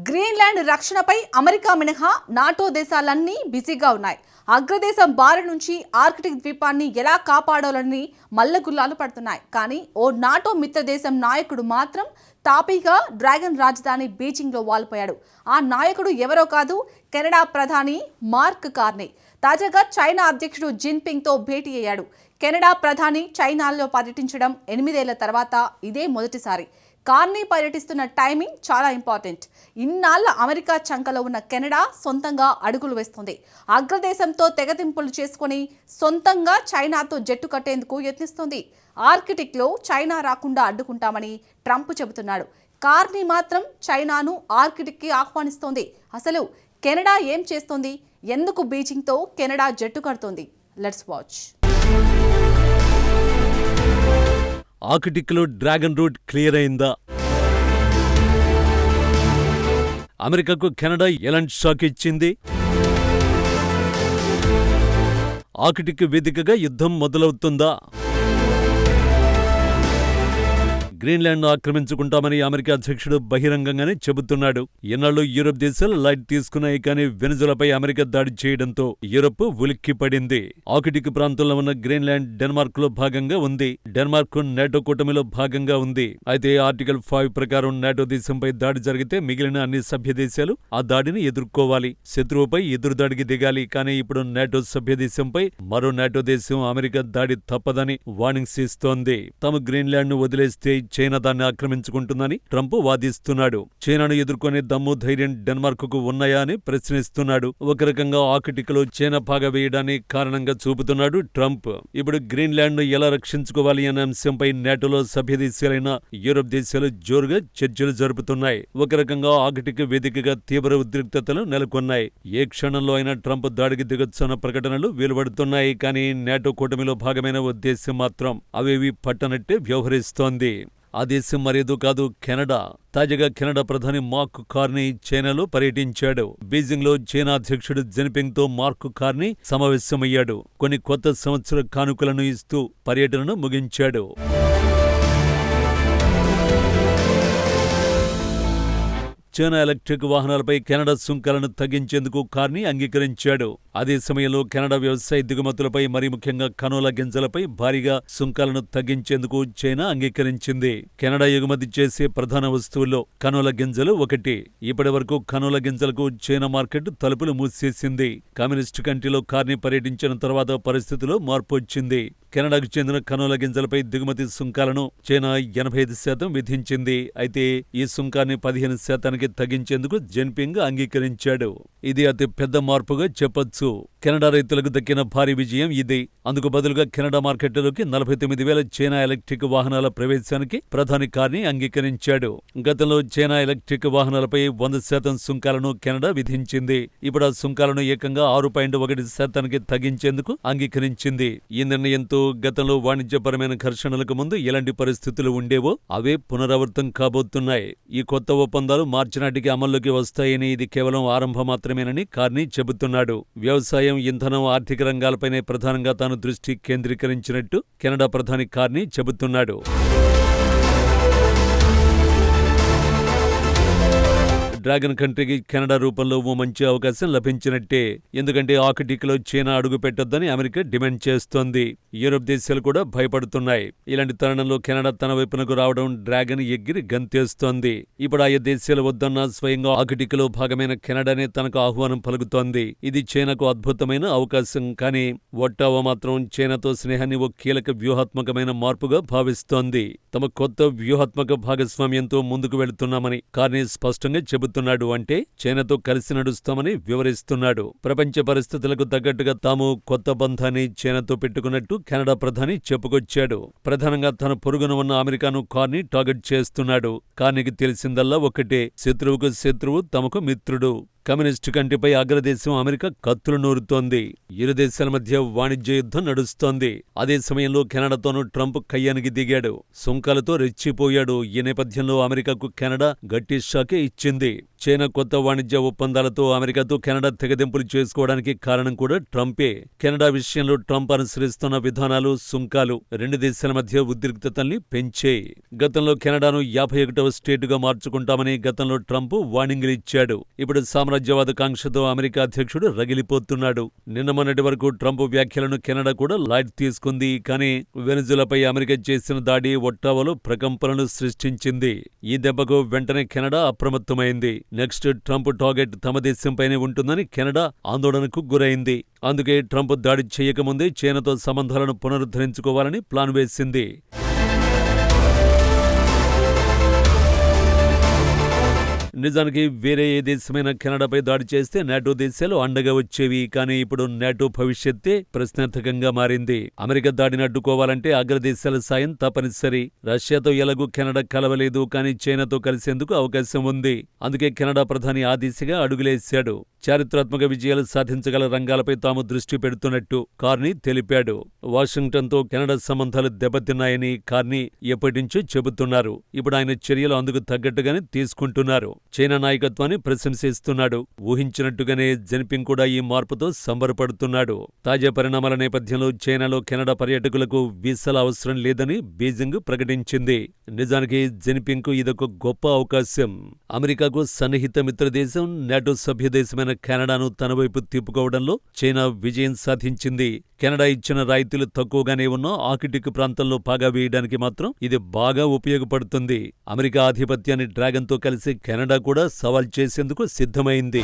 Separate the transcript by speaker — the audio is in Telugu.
Speaker 1: గ్రీన్లాండ్ రక్షణపై అమెరికా మినహా నాటో దేశాలన్నీ బిజీగా ఉన్నాయి. అగ్రదేశం బారి నుంచి ఆర్కిటిక్ ద్వీపాన్ని ఎలా కాపాడాలని మల్లగుల్లాలు పడుతున్నాయి. కానీ ఓ నాటో మిత్రదేశం నాయకుడు మాత్రం తాపీగా డ్రాగన్ రాజధాని బీజింగ్లో వాలిపోయాడు. ఆ నాయకుడు ఎవరో కాదు, కెనడా ప్రధాని మార్క్ కార్నీ. తాజాగా చైనా అధ్యక్షుడు జిన్పింగ్తో భేటీ అయ్యాడు. కెనడా ప్రధాని చైనాలో పర్యటించడం 8 ఏళ్ల తర్వాత ఇదే మొదటిసారి. కార్నీ పర్యటిస్తున్న టైమింగ్ చాలా ఇంపార్టెంట్. ఇన్నాళ్ల అమెరికా చంకలో ఉన్న కెనడా సొంతంగా అడుగులు వేస్తుంది. అగ్రదేశంతో తెగతింపులు చేసుకుని సొంతంగా చైనాతో జట్టు కట్టేందుకు యత్నిస్తుంది. ఆర్కిటిక్లో చైనా రాకుండా అడ్డుకుంటామని ట్రంప్ చెబుతున్నాడు. కార్నీ మాత్రం చైనాను ఆర్కిటిక్కి ఆహ్వానిస్తోంది. అసలు కెనడా ఏం చేస్తోంది? ఎందుకు బీజింగ్తో కెనడా జట్టు కడుతోంది? Let's watch.
Speaker 2: ఆర్కిటిక్లో డ్రాగన్ రూట్ క్లియర్ అయిందా? అమెరికాకు కెనడా ఎలాంటి షాక్ ఇచ్చింది? ఆర్కిటిక్ వేదికగా యుద్ధం మొదలవుతుందా? గ్రీన్లాండ్ ఆక్రమించుకుంటామని అమెరికా అధ్యక్షుడు బహిరంగంగానే చెబుతున్నాడు. ఎన్నాళ్ళు యూరప్ దేశాలు లైట్ తీసుకున్నాయి, కానీ వెనుజులాపై అమెరికా దాడి చేయడంతో యూరప్ ఉలిక్కిపడింది. ఆర్కిటిక్ ప్రాంతంలో ఉన్న గ్రీన్లాండ్ డెన్మార్క్ లో భాగంగా ఉంది. డెన్మార్క్ నాటో కూటమిలో భాగంగా ఉంది. అయితే ఆర్టికల్ 5 ప్రకారం నాటో దేశంపై దాడి జరిగితే మిగిలిన అన్ని సభ్య దేశాలు ఆ దాడిని ఎదుర్కోవాలి. శత్రువుపై ఎదురుదాడికి దిగాలి. కానీ ఇప్పుడు నాటో సభ్య దేశంపై మరో నాటో దేశం అమెరికా దాడి తప్పదని వార్నింగ్స్ ఇస్తోంది. తాము గ్రీన్లాండ్ ను వదిలేస్తే చైనా దాన్ని ఆక్రమించుకుంటుందని ట్రంప్ వాదిస్తున్నాడు. చైనాను ఎదుర్కొనే దమ్ము, ధైర్యం డెన్మార్క్ కు ఉన్నాయా అని ప్రశ్నిస్తున్నాడు. ఒక రకంగా ఆర్కిటిక్ లో చైనా పాగా వేయడాన్ని కారణంగా చూపుతున్నాడు ట్రంప్. ఇప్పుడు గ్రీన్లాండ్ ను ఎలా రక్షించుకోవాలి అనే అంశంపై నాటోలో సభ్య దేశాలైన యూరప్ దేశాలు జోరుగా చర్చలు జరుపుతున్నాయి. ఒక రకంగా ఆర్కిటిక్ వేదికగా తీవ్ర ఉద్రిక్తతలు నెలకొన్నాయి. ఏ క్షణంలో అయినా ట్రంప్ దాడికి దిగొచ్చన్న ప్రకటనలు వెలువడుతున్నాయి. కానీ నాటో కూటమిలో భాగమైన ఉద్దేశం మాత్రం అవేవి పట్టనట్టే వ్యవహరిస్తోంది. ఆ దేశం మరేదో కాదు, కెనడా. తాజాగా కెనడా ప్రధాని మార్క్ కార్నీ చైనాలో పర్యటించాడు. బీజింగ్ లో చైనా అధ్యక్షుడు జిన్పింగ్ తో మార్క్ కార్నీ సమావేశమయ్యాడు. కొన్ని కొత్త సంవత్సర కానుకలను ఇస్తూ పర్యటనను ముగించాడు. చైనా ఎలక్ట్రిక్ వాహనాలపై కెనడా సుంకాలను తగ్గించేందుకు కార్నీ అంగీకరించాడు. అదే సమయంలో కెనడా వ్యవసాయ దిగుమతులపై, మరీ ముఖ్యంగా కనోలా గింజలపై భారీగా సుంకాలను తగ్గించేందుకు చైనా అంగీకరించింది. కెనడా ఎగుమతి చేసే ప్రధాన వస్తువుల్లో కనోలా గింజలు ఒకటి. ఇప్పటి వరకు కనోలా గింజలకు చైనా మార్కెట్ తలుపులు మూసేసింది. కమ్యూనిస్టు కంట్రీలో కార్నీ పర్యటించిన తర్వాత పరిస్థితిలో మార్పు వచ్చింది. కెనడాకు చెందిన కనోలా గింజలపై దిగుమతి సుంకాలను చైనా 85% విధించింది. అయితే ఈ సుంకాన్ని 15% తగ్గించేందుకు జిన్పింగ్ అంగీకరించాడు. ఇది అతి పెద్ద మార్పుగా చెప్పొచ్చు. కెనడా రైతులకు దక్కిన భారీ విజయం ఇది. అందుకు బదులుగా కెనడా మార్కెట్లోకి 49,000 చైనా ఎలక్ట్రిక్ వాహనాల ప్రవేశానికి ప్రధాని కార్నీ అంగీకరించాడు. గతంలో చైనా ఎలక్ట్రిక్ వాహనాలపై 100% సుంకాలను కెనడా విధించింది. ఇప్పుడు ఆ సుంకాలను ఏకంగా 6.1% తగ్గించేందుకు అంగీకరించింది. ఈ నిర్ణయంతో గతంలో వాణిజ్యపరమైన ఘర్షణలకు ముందు ఎలాంటి పరిస్థితులు ఉండేవో అవే పునరావృతం కాబోతున్నాయి. ఈ కొత్త ఒప్పందాలు మార్చి నాటికి అమల్లోకి వస్తాయని, ఇది కేవలం ఆరంభం మాత్రమేనని కార్నీ చెబుతున్నాడు. వ్యవసాయం, ఇంధనం, ఆర్థిక రంగాలపైనే ప్రధానంగా తాను దృష్టి కేంద్రీకరించినట్టు కెనడా ప్రధాని కార్నీ చెబుతున్నాడు. డ్రాగన్ కంట్రీకి కెనడా రూపంలో ఓ మంచి అవకాశం లభించినట్టే. ఎందుకంటే ఆర్కిటిక్ లో చైనా అడుగు పెట్టొద్దని అమెరికా డిమాండ్ చేస్తోంది. యూరప్ దేశాలు కూడా భయపడుతున్నాయి. ఇలాంటి తరుణంలో కెనడా తన వైపునకు రావడం డ్రాగన్ ఎగిరి గంతేస్తోంది. ఇప్పుడు ఆయా దేశాలు వద్దన్నా స్వయంగా ఆర్కిటిక్ లో భాగమైన కెనడానే తనకు ఆహ్వానం పలుకుతోంది. ఇది చైనాకు అద్భుతమైన అవకాశం. కానీ ఒట్టావా మాత్రం చైనాతో స్నేహాన్ని ఓ కీలక వ్యూహాత్మకమైన మార్పుగా భావిస్తోంది. తమ కొత్త వ్యూహాత్మక భాగస్వామ్యంతో ముందుకు వెళుతున్నామని కార్నీ స్పష్టంగా చెబుతున్నాడు. అంటే చైనాతో కలిసి నడుస్తామని వివరిస్తున్నాడు. ప్రపంచ పరిస్థితులకు తగ్గట్టుగా తాము కొత్త బంధాన్ని చైనాతో పెట్టుకున్నట్టు కెనడా ప్రధాని చెప్పుకొచ్చాడు. ప్రధానంగా తన పొరుగున ఉన్న అమెరికాను కార్నీ టార్గెట్ చేస్తున్నాడు. కార్నీకి తెలిసిందల్లా ఒకటే, శత్రువుకు శత్రువు తమకు మిత్రుడు. కమ్యూనిస్టు కంట్రీపై అగ్రదేశం అమెరికా కత్తులు నూరుతోంది. ఇరు దేశాల మధ్య వాణిజ్య యుద్ధం నడుస్తోంది. అదే సమయంలో కెనడాతోనూ ట్రంప్ కయ్యానికి దిగాడు. సుంకాలతో రెచ్చిపోయాడు. ఈ నేపథ్యంలో అమెరికాకు కెనడా గట్టి షాకే ఇచ్చింది. చైనా కొత్త వాణిజ్య ఒప్పందాలతో అమెరికాతో కెనడా తెగదెంపులు చేసుకోవడానికి కారణం కూడా ట్రంపే. కెనడా విషయంలో ట్రంప్ అనుసరిస్తున్న విధానాలు, సుంకాలు రెండు దేశాల మధ్య ఉద్రిక్తతల్ని పెంచాయి. గతంలో కెనడాను 51వ స్టేటుగా మార్చుకుంటామని గతంలో ట్రంప్ వార్నింగ్లు ఇచ్చాడు. ఇప్పుడు సామ్రాజ్యవాద కాంక్షతో అమెరికా అధ్యక్షుడు రగిలిపోతున్నాడు. నిన్న మొన్నటి వరకు ట్రంప్ వ్యాఖ్యలను కెనడా కూడా లైట్ తీసుకుంది. కానీ వెనిజులాపై అమెరికా చేసిన దాడి ఒట్టావాలో ప్రకంపనలు సృష్టించింది. ఈ దెబ్బకు వెంటనే కెనడా అప్రమత్తమైంది. నెక్స్ట్ ట్రంప్ టార్గెట్ తమ దేశంపైనే ఉంటుందని కెనడా ఆందోళనకు గురైంది. అందుకే ట్రంప్ దాడి చేయకముందే చైనాతో సంబంధాలను పునరుద్ధరించుకోవాలని ప్లాన్ వేసింది. నిజానికి వేరే ఏ దేశమైనా కెనడాపై దాడి చేస్తే నాటో దేశాలు అండగా వచ్చేవి. కానీ ఇప్పుడు నాటో భవిష్యత్తే ప్రశ్నార్థకంగా మారింది. అమెరికా దాడిని అడ్డుకోవాలంటే అగ్రదేశాల సాయం తప్పనిసరి. రష్యాతో ఎలాగూ కెనడా కలవలేదు, కానీ చైనాతో కలిసేందుకు అవకాశం ఉంది. అందుకే కెనడా ప్రధాని ఆ దిశగా అడుగులేశాడు. చారిత్రాత్మక విజయాలు సాధించగల రంగాలపై తాము దృష్టి పెడుతున్నట్టు కార్నీ తెలిపాడు. వాషింగ్టన్తో కెనడా సంబంధాలు దెబ్బతిన్నాయని కార్నీ ఎప్పటినుంచో చెబుతున్నారు. ఇప్పుడు ఆయన చర్యలు అందుకు తగ్గట్టుగానే తీసుకుంటున్నారు. చైనా నాయకత్వాన్ని ప్రశంసిస్తున్నాడు. ఊహించినట్టుగానే జిన్పింగ్ కూడా ఈ మార్పుతో సంబరపడుతున్నాడు. తాజా పరిణామాల నేపథ్యంలో చైనాలో కెనడా పర్యాటకులకు వీసాల అవసరం లేదని బీజింగ్ ప్రకటించింది. నిజానికి జిన్పింగ్ కు ఇదొక గొప్ప అవకాశం. అమెరికాకు సన్నిహిత మిత్రదేశం, నాటో సభ్యదేశమైన కెనడాను తన వైపు తిప్పుకోవడంలో చైనా విజయం సాధించింది. కెనడా ఇచ్చిన రాయితీలు తక్కువగానే ఉన్నా ఆర్కిటిక్ ప్రాంతంలో పాగా వేయడానికి మాత్రం ఇది బాగా ఉపయోగపడుతుంది. అమెరికా ఆధిపత్యాన్ని డ్రాగన్తో కలిసి కెనడా కూడా సవాల్ చేసేందుకు సిద్ధమైంది.